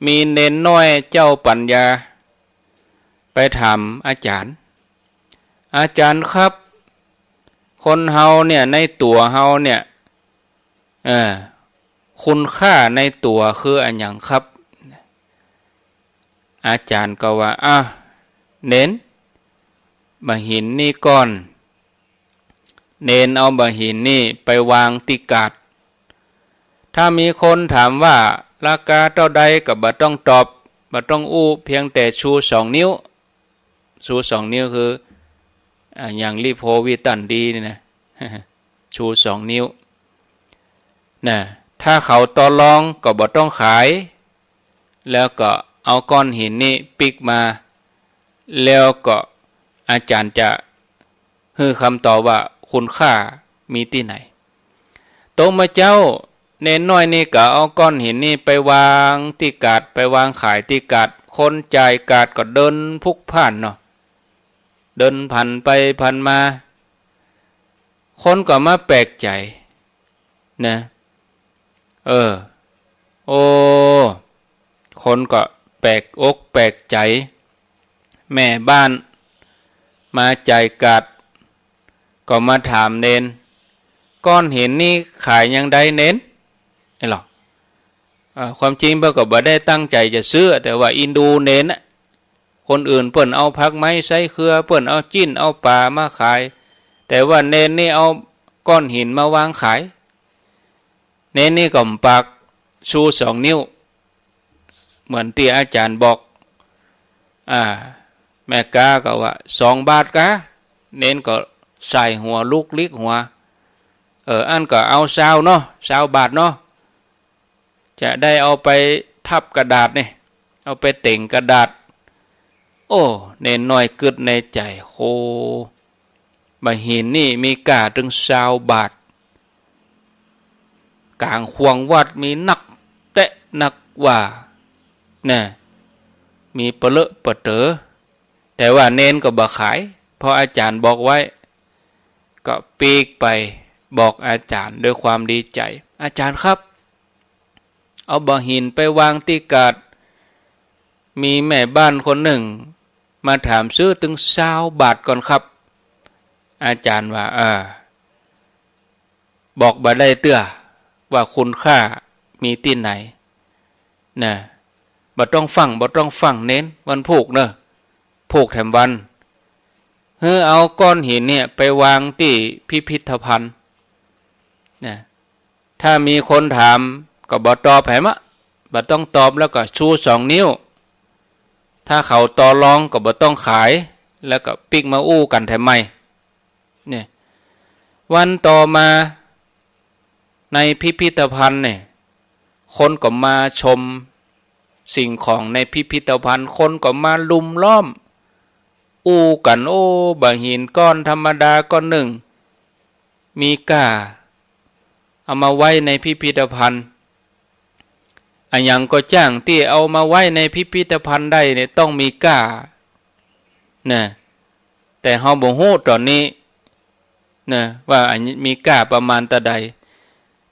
B: มีเนนน้อยเจ้าปัญญาไปถามอาจารย์ครับคนเฮาเนี่ยในตัวเฮาเนี่ยคุณค่าในตัวคืออันหยังครับอาจารย์ก็ว่าเน้นบะหินนี่ก้อนเน้นเอาบะหินนี่ไปวางติกาดถ้ามีคนถามว่าราคาเท่าใดก็บ่ต้องตอบบ่ต้องอู้เพียงแต่ชู2 นิ้วชู2 นิ้วคืออย่างรีโพวิตันดีนี่นะ ชู2 นิ้วนะถ้าเขาต่อรองก็บ่ต้องขายแล้วก็เอาก้อนหินนี่ปิกมาแล้วก็อาจารย์จะให้คำตอบว่าคุณค่ามีที่ไหนตรงมาเจ้าเน้นน้อยนี่ก็เอาก้อนหินนี่ไปวางที่กาดไปวางขายที่กาดคนจ่ายกาดก็เดินพุกผ่านเนาะเดินผ่านไปผ่านมาคนก็มาแปลกใจนะโอ้คนก็แปลกอกแปลกใจแม่บ้านมาจ่ายกาดก็มาถามเน้นก้อนหินนี่ขายยังได้เน้นไอ้หรอความจริงเพิ่นก็บ่ได้ตั้งใจจะซื้อแต่ว่าอินดูเน้นคนอื่นเพิ่นเอาผักไม้ใส่เครือเพิ่นเอาจิ้นเอาปลามาขายแต่ว่าเน้นนี่เอาก้อนหินมาวางขายเน้นนี่ก็ปากชู2 นิ้วเหมือนที่อาจารย์บอกแม่กาก็ว่า2 บาทกะเน้นก็ใส่หัวลูกลิกหัวอันก็เอา20เนาะ20 บาทเนาะจะได้เอาไปทับกระดาษนี่เอาไปเต่งกระดาษโอ้เน้นน้อยกึดในใจโหบะหินนี่มีค่าถึง20 บาทกลางควงวัดมีนักเตะนักว่าน่ะมีเปเลอะเปเต๋อแต่ว่าเน้นก็บ่ขายเพราะอาจารย์บอกไว้ก็ปีกไป บอกอาจารย์ด้วยความดีใจอาจารย์ครับเอาบ่อหินไปวางที่กาดมีแม่บ้านคนหนึ่งมาถามซื้อถึง20 บาทก่อนครับอาจารย์ว่าบอกบ่ได้เตื้อว่าคุณค่ามีที่ไหนนะบ่ต้องฟังเน้นวันผูกเนอะผูกแถมวันเอาก้อนหินเนี่ยไปวางที่พิพิธภัณฑ์นะถ้ามีคนถามก็บ่ตอบแหมะบ่ต้องตอบแล้วก็ชู2 นิ้วถ้าเขาต่อรองก็บ่ต้องขายแล้วก็ปิกมาอู้กันแถมไม่เนี่ยวันต่อมาในพิพิธภัณฑ์เนี่ยคนก็มาชมสิ่งของในพิพิธภัณฑ์คนก็มาลุมล้อมอู้กันบ่หินก้อนธรรมดาก้อนหนึ่งมีก้าเอามาไว้ในพิพิธภัณฑ์อันยังก็จ้างที่เอามาไว้ในพิพิธภัณฑ์ได้เนี่ยต้องมีก้านะแต่เฮาบ่ฮู้ตอนนี้นะว่าอันนี้มีก้าประมาณตะใด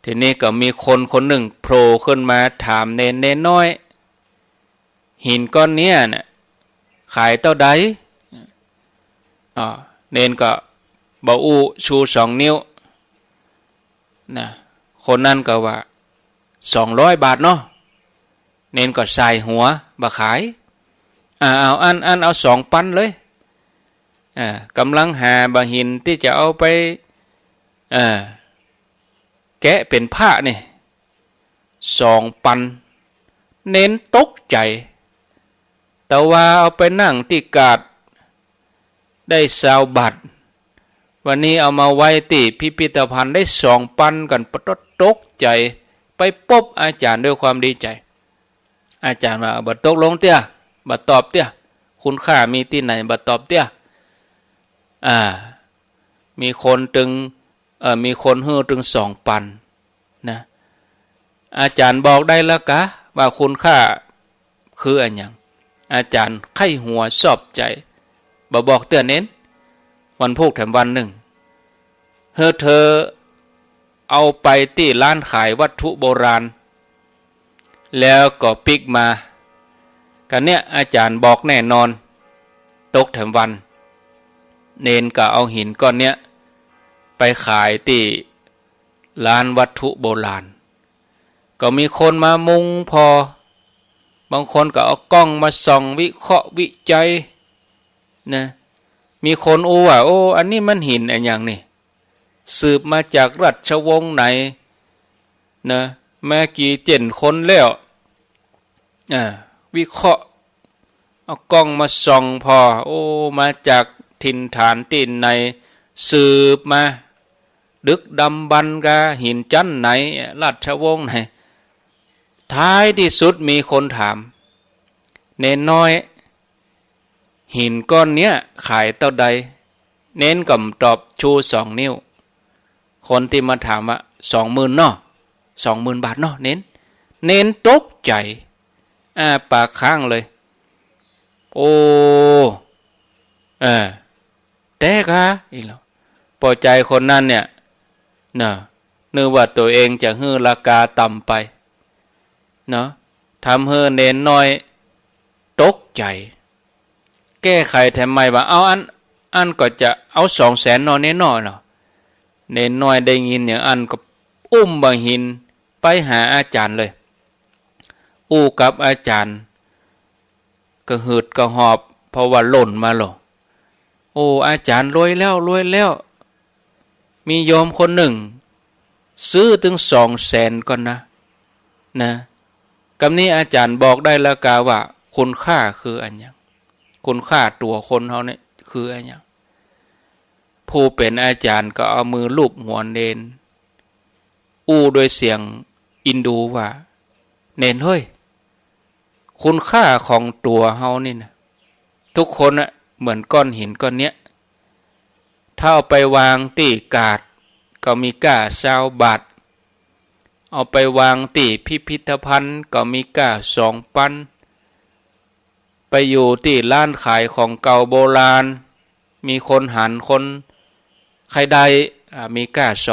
B: ทีนี้ก็มีคนหนึ่งโผล่ขึ้นมาถามเนนน้อยหินก้อนเนี้ยน่ะขายเท่าใดเนนก็บ่อู้ชู2 นิ้วนะคนนั้นก็ว่า200 บาทเนาะเนนก็ใส่หัวบ่ขายเอาเอา2 ปันเลยกำลังหาบ่หินที่จะเอาไปแกะเป็นผ้าเนี่ย2 ปันเน้นตกใจแต่ว่าเอาไปนั่งที่กาดได้20 บาทวันนี้เอามาไว้ที่พิพิธภัณฑ์ได้2 ปันกันปะตกใจไปพบอาจารย์ด้วยความดีใจอาจารย์ว่าบ่ตกลงเตี้ยบ่ตอบเตี้ยคุณค่ามีที่ไหนบ่ตอบเตี้ยมีคนฮื้อถึง2 ปันนะอาจารย์บอกได้แล้วกะว่าคุณค่าคืออันหยังอาจารย์ไข้หัวชอบใจบ่บอกเตือนเน้นวันพุธแถมวันหนึ่งเธอเอาไปที่ร้านขายวัตถุโบราณแล้วก็ปิกมากันเนี้ยอาจารย์บอกแน่นอนตกแถมวันเนนก็เอาหินก้อนเนี้ยไปขายที่ร้านวัตถุโบราณก็มีคนมามุงพอบางคนก็เอากล้องมาส่องวิเคราะห์วิจัยนะมีคนว่าอันนี้มันหินอันอย่างนี้สืบมาจากราชวงศ์ไหนนะแม่กี่คนแล้ววิเคราะห์เอากล้องมาส่องพอมาจากถิ่นฐานที่ไหนสืบมาดึกดำบรรพ์กะหินจันไหนราชวงศ์ไหนท้ายที่สุดมีคนถามเน้นน้อยหินก้อนเนี้ยขายเท่าใดเน้นก็ตอบชู2 นิ้วคนที่มาถามว่า20,000เนาะ20,000 บาทเนาะเน้นตกใจปากค้างเลยแต่ค่ะอีกแล้วพอใจคนนั้นเนี่ยนึกว่าตัวเองจะฮื้อราคาต่ำไปเนาะทำให้เน้นน้อยตกใจแก้ไขทำไมว่าเอาอันก็จะเอา200,000นอนเน้นน้อยเนาะเน้นน้อยได้ยินอย่างอันก็อุ้มบ่หินไปหาอาจารย์เลยกับอาจารย์ก็หืดก็หอบเพราะว่าหล่นมาหรออาจารย์รวยแล้วมีโยมคนหนึ่งซื้อถึง200,000ก่อนนะกำนี้อาจารย์บอกได้แล้วกาว่าคุณค่าคืออันยังคุณค่าตัวคนเขาเนี่ยคืออันยังผู้เป็นอาจารย์ก็เอามือลูบหัวเนนโดยเสียงอินดูว่าเนนเฮ้ยคุณค่าของตัวเฮานี่นะทุกคนน่ะเหมือนก้อนหินก้อนเนี้ยถ้าเอาไปวางที่กาดก็มีก้า20 บาทเอาไปวางที่พิพิธภัณฑ์ก็มีก้า2 ปันไปอยู่ที่ร้านขายของเก่าโบราณมีคนหันคนใครใด มีค่า200,000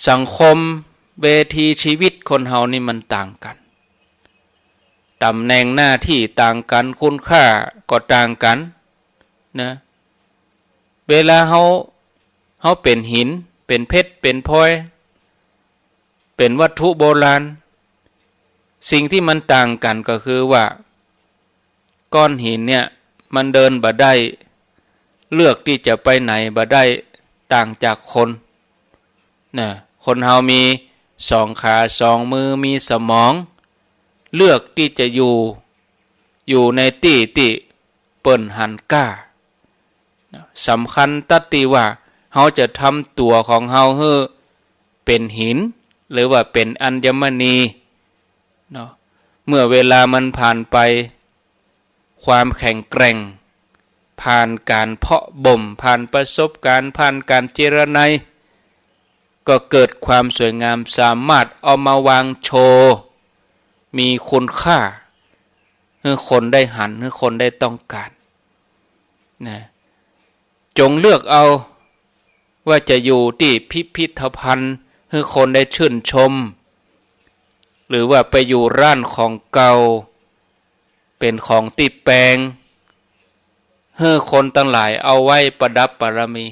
B: สังคมเวทีชีวิตคนเฮานี่มันต่างกันตำแหน่งหน้าที่ต่างกันคุณค่าก็ต่างกันนะเวลาเฮาเป็นหินเป็นเพชรเป็นพลอยเป็นวัตถุโบราณสิ่งที่มันต่างกันก็คือว่าก้อนหินเนี่ยมันเดินบ่ได้เลือกที่จะไปไหนบ่ได้ต่างจากคนนะคนเฮามี2 ขา2 มือมีสมองเลือกที่จะอยู่ในที่เปิ้นหันกล้าสำคัญตัดที่ว่าเฮาจะทำตัวของเฮาให้เป็นหินหรือว่าเป็นอัญมณีเนาะเมื่อเวลามันผ่านไปความแข็งแกร่งผ่านการเพาะบ่มผ่านประสบการณ์ผ่านการเจรไนก็เกิดความสวยงามสามารถเอามาวางโชว์มีคุณค่าให้คนได้หันให้คนได้ต้องการนะจงเลือกเอาว่าจะอยู่ที่พิพิธภัณฑ์ให้คนได้ชื่นชมหรือว่าไปอยู่ร้านของเก่าเป็นของติดแปลงให้คนตั้งหลายเอาไว้ประดับปรมี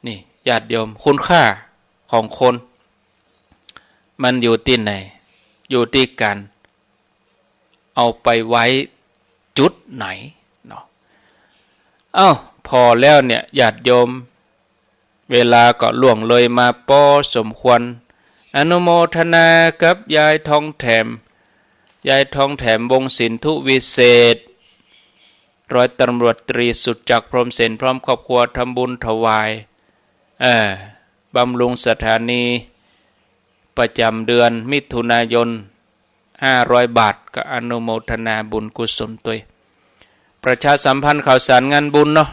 B: นี่ญาติโยมคุณค่าของคนมันอยู่ที่ไหนอยู่ที่การเอาไปไว้จุดไหนเนาะพอแล้วเนี่ยญาติโยมเวลาก็ล่วงเลยมาพอสมควรอนุโมทนากับยายทองแถมวงศิลทุวิเศษร้อยตำรวจตรีสุดจักรพรหมเสนพร้อมครอบครัวทำบุญถวายบำรุงสถานีประจำเดือนมิถุนายน500 บาทก็อนุโมทนาบุญกุศลตัวประชาสัมพันธ์ข่าวสารงานบุญเนาะ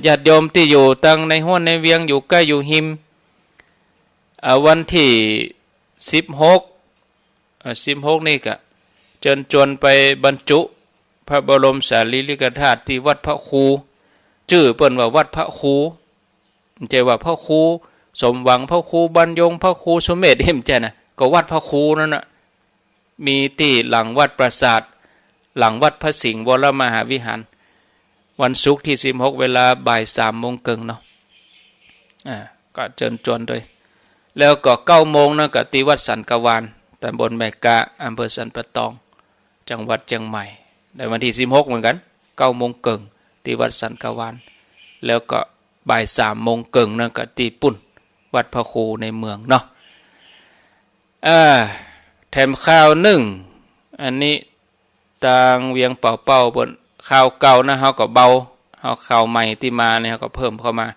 B: ญาติโยมที่อยู่ตั้งในห้วนในเวียงอยู่ใกล้อยู่หิมวันที่16นี่ก็เชิญชวนไปบรรจุพระบรมสารีริกธาตุที่วัดพระครูชื่อเปิ้นว่าวัดพระครูไม่ใช่ว่าพระครูสมหวังพระครูบรรยงพระครูสมเด็จเห็นใจนะก็วัดพระครูนั่นน่ะมีที่หลังวัดปราสาทหลังวัดพระสิงห์วรมหาวิหารวันศุกร์ที่16เวลาบ่าย 3 โมงครึ่งเนาะก็เชิญชวนด้วยแล้วก็9 โมงนะก็ที่วัดสันกวานตำบลแมกะอำเภอสันปะตองจังหวัดเชียงใหม่ในวันที่16เหมือนกัน9 โมงครึ่งที่วัดสันกวานแล้วก็บ่าย 3 โมงครึ่งนะก็ที่ปุ่นวัดพระครูในเมืองเนาะแถมข้าวนึ่งอันนี้ทางเวียงเป่าบนข้าวเก่านะเฮาก็เบาเฮาข้าวใหม่ที่มาเนี่ยก็เพิ่มเข้ามา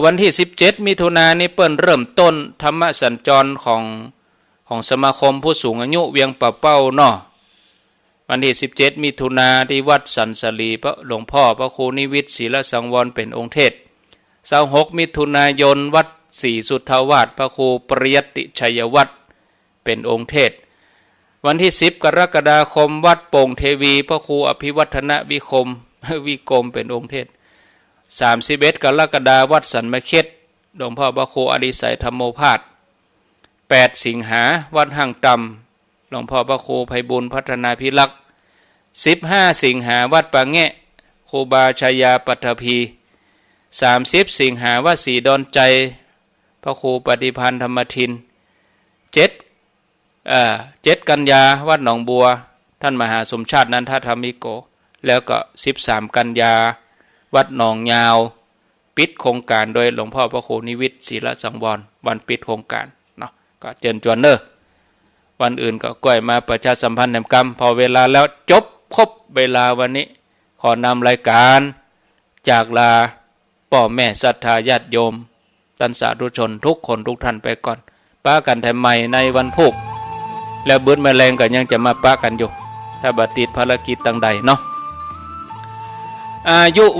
B: วันที่17 มิถุนายนนี้เปิ้นเริ่มต้นธรรมสัญจรของสมาคมผู้สูงอายุเวียงเป่าเนาะวันที่17 มิถุนายนที่วัดสันสลีพระหลวงพ่อพระครูนิวิตศีลสังวรเป็นองค์เทศ26 มิถุนายนวัดศรีสุทธาวาสพระครูปริยัติชัยวัฒน์เป็นองค์เทศวันที่10 กรกฎาคมวัดโป่งเทวีพระครูอภิวัฒนวิกรมเป็นองค์เทศ31 กรกฎาคมวัดสันมะเข็ดหลวงพ่อพระครูอดิศัยธรรมโมภาส8 สิงหาวัดห้างตำหลวงพ่อพระครูไพบุญพัฒนาภิลักษ์15 สิงหาวัดปางแงะครูบาชายาปัทภี30 สิงหาวัดศรีดอนใจพระครูปฏิพันธ์ธรรมทิน7 กันยาวัดหนองบัวท่านมหาสมชาตินันทธรรมิโกแล้วก็13 กันยาวัดหนองยาวปิดโครงการโดยหลวงพ่อพระครูนิวิตศีลสังวรวันปิดโครงการเนาะก็เชิญชวนเนอะวันอื่นก็ก้อยมาประชาสัมพันธ์แห่งกรรมพอเวลาแล้วจบครบเวลาวันนี้ขอนำรายการจากลาพ่อแม่ศรัทธาญาติโยมตันสาธุชนทุกคนทุกท่านไปก่อนป้ากันแถมใหม่ในวันพุธแล้วเบิดแมลงก็ยังจะมาป้ากันอยู่ถ้าบัติดภารกิจต่างใดเนาะอายุ